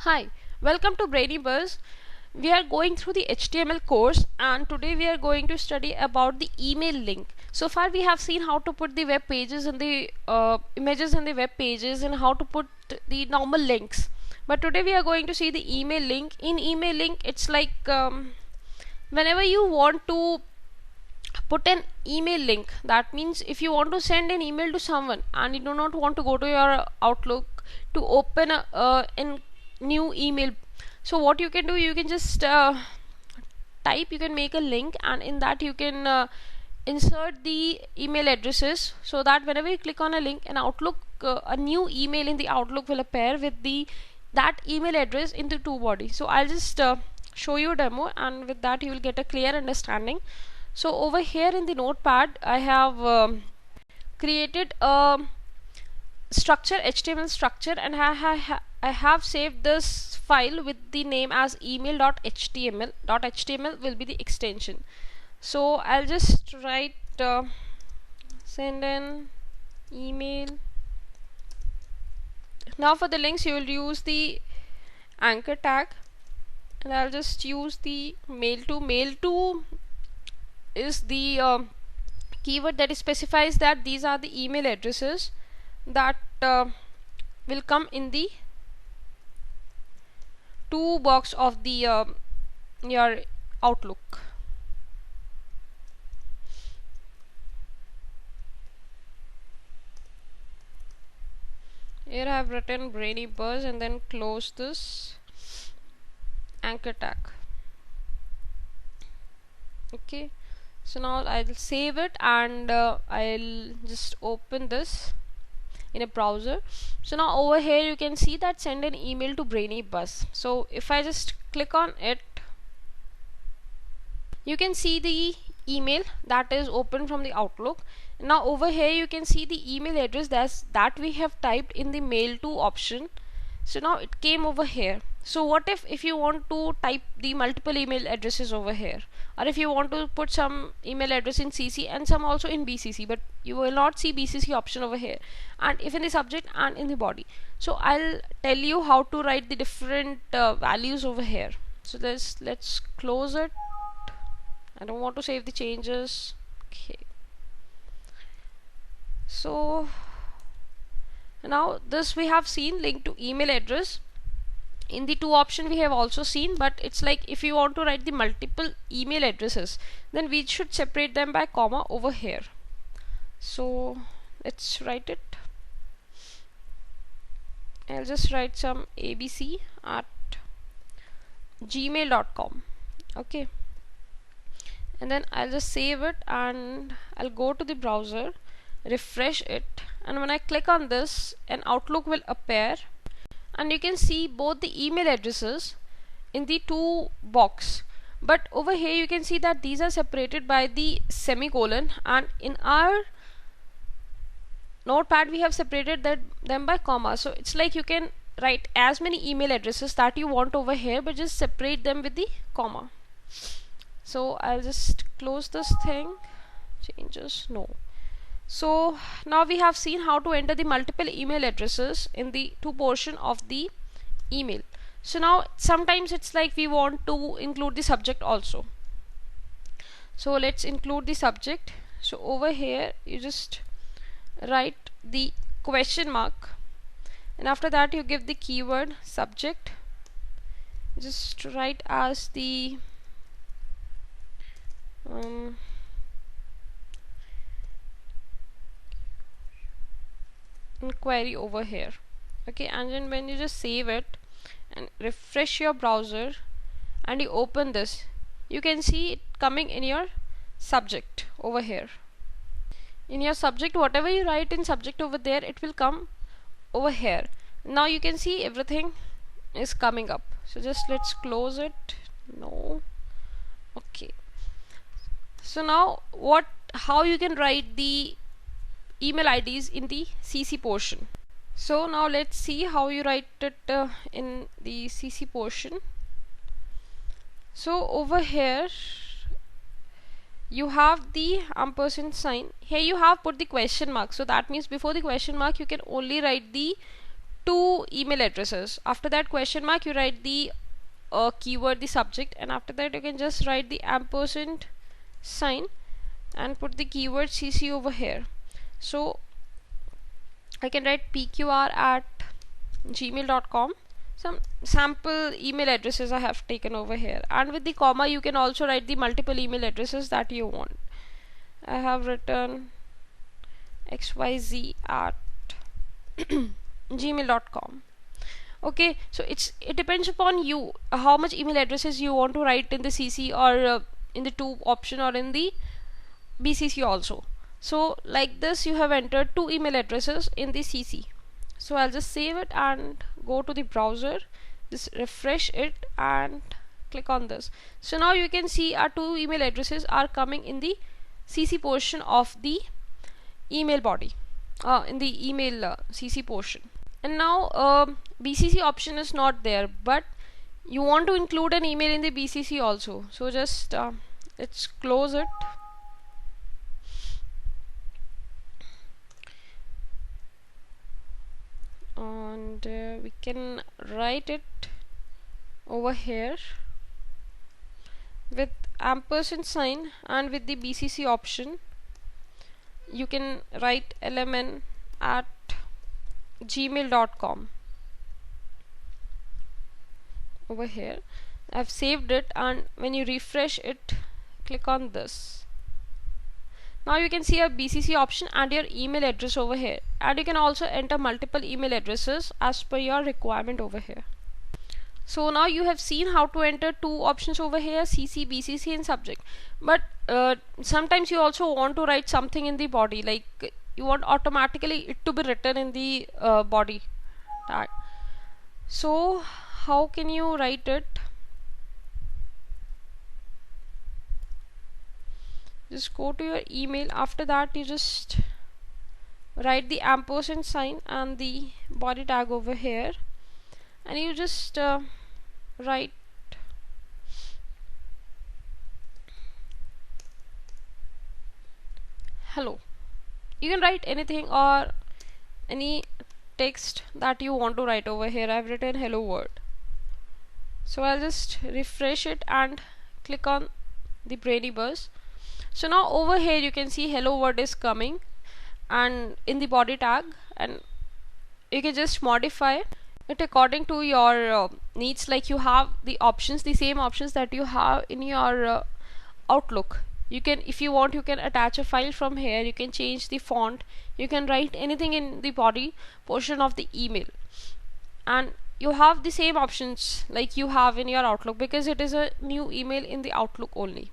Hi, welcome to Brainy Buzz. We are going through the HTML course and today we are going to study about the email link. So far we have seen how to put the web pages in the images in the web pages and how to put the normal links. But today we are going to see the email link. In email link it's like whenever you want to put an email link, that means if you want to send an email to someone and you do not want to go to your Outlook to open a new email, so what you can do, you can just you can make a link, and in that you can insert the email addresses, so that whenever you click on a link in Outlook, a new email in the Outlook will appear with that email address in the two bodies. So I'll just show you a demo, and with that you will get a clear understanding. So over here in the notepad I have created a structure, HTML structure, and I have saved this file with the name as email.html. .html will be the extension. So I'll just write send an email. Now for the links you will use the anchor tag, and I'll just use the mail to. Mail to is the keyword that specifies that these are the email addresses that will come in the to box of the your Outlook. Here I have written Brainy Buzz and then close this anchor tag. Okay, so now I'll save it, and I'll just open this in a browser. So now over here you can see that send an email to Brainy Buzz. So if I just click on it, you can see the email that is open from the Outlook. Now over here you can see the email address that we have typed in the mail to option. So now it came over here. So what if you want to type the multiple email addresses over here, or if you want to put some email address in CC and some also in BCC, but you will not see BCC option over here, and if in the subject and in the body. So I'll tell you how to write the different values over here. So let's close it. I don't want to save the changes. Okay, so now this we have seen link to email address. In the two option we have also seen, but it's like if you want to write the multiple email addresses, then we should separate them by comma over here. So let's write it. I'll just write some abc@gmail.com. okay, and then I'll just save it, and I'll go to the browser, refresh it, and when I click on this, an Outlook will appear, and you can see both the email addresses in the two box. But over here you can see that these are separated by the semicolon, and in our notepad we have separated them by comma. So it's like you can write as many email addresses that you want over here, but just separate them with the comma. So I'll just close this thing. Changes, no. So now we have seen how to enter the multiple email addresses in the two portion of the email. So now sometimes it's like we want to include the subject also. So let's include the subject. So over here you just write the question mark, and after that you give the keyword subject. Just write as the inquiry over here. Okay, and then when you just save it and refresh your browser and you open this, you can see it coming in your subject over here. In your subject, whatever you write in subject over there, it will come over here. Now you can see everything is coming up. So just let's close it. No. Okay, so now how you can write the email IDs in the CC portion. So now let's see how you write it in the CC portion. So over here you have the ampersand sign. Here you have put the question mark, so that means before the question mark you can only write the two email addresses. After that question mark, you write the keyword, the subject, and after that you can just write the ampersand sign and put the keyword CC over here. So I can write pqr@gmail.com. Some sample email addresses I have taken over here, and with the comma you can also write the multiple email addresses that you want. I have written xyz@gmail.com. Okay, so it depends upon you how much email addresses you want to write in the CC, or in the to option, or in the BCC also. So like this you have entered two email addresses in the CC. So I'll just save it and go to the browser, just refresh it and click on this. So now you can see our two email addresses are coming in the CC portion of the email body, in the email CC portion. And now BCC option is not there, but you want to include an email in the BCC also. So just let's close it. And we can write it over here with ampersand sign, and with the BCC option you can write lmn@gmail.com over here. I've saved it, and when you refresh it, click on this. Now you can see a BCC option and your email address over here, and you can also enter multiple email addresses as per your requirement over here. So now you have seen how to enter two options over here, CC, BCC and subject. But sometimes you also want to write something in the body, like you want automatically it to be written in the body tag. So how can you write it? Just go to your email. After that you just write the ampersand sign and the body tag over here, and you just write hello. You can write anything or any text that you want to write over here. I've written hello word. So I'll just refresh it and click on the Brainy Buzz. So now over here you can see hello word is coming and in the body tag, and you can just modify it according to your needs. Like you have the options, the same options that you have in your Outlook. You can, if you want, you can attach a file from here. You can change the font, you can write anything in the body portion of the email, and you have the same options like you have in your Outlook, because it is a new email in the Outlook only.